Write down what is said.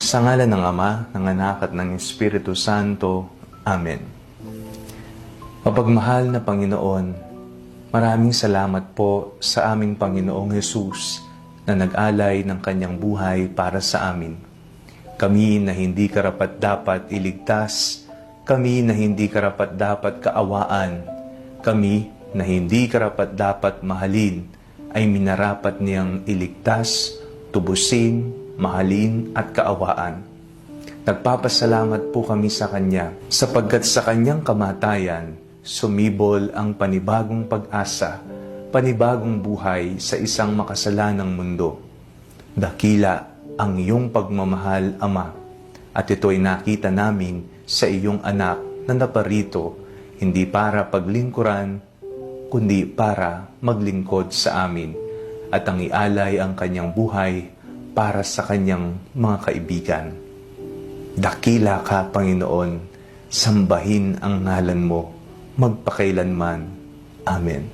Sa ngalan ng Ama, ng Anak at ng Espiritu Santo. Amen. Mapagmahal na Panginoon, maraming salamat po sa aming Panginoong Hesus na nag-alay ng kanyang buhay para sa amin. Kami na hindi karapat-dapat iligtas, kami na hindi karapat-dapat kaawaan, kami na hindi karapat-dapat mahalin, ay minarapat niyang iligtas, tubusin, mahalin at kaawaan. Nagpapasalamat po kami sa Kanya sapagkat sa Kanyang kamatayan, sumibol ang panibagong pag-asa, panibagong buhay sa isang makasalanang mundo. Dakila ang iyong pagmamahal, Ama, at ito'y nakita namin sa iyong anak na naparito, hindi para paglingkuran, kundi para maglingkod sa amin, at ang ialay ang kanyang buhay para sa kanyang mga kaibigan. Dakila ka, Panginoon, sambahin ang ngalan mo, magpakailanman. Amen.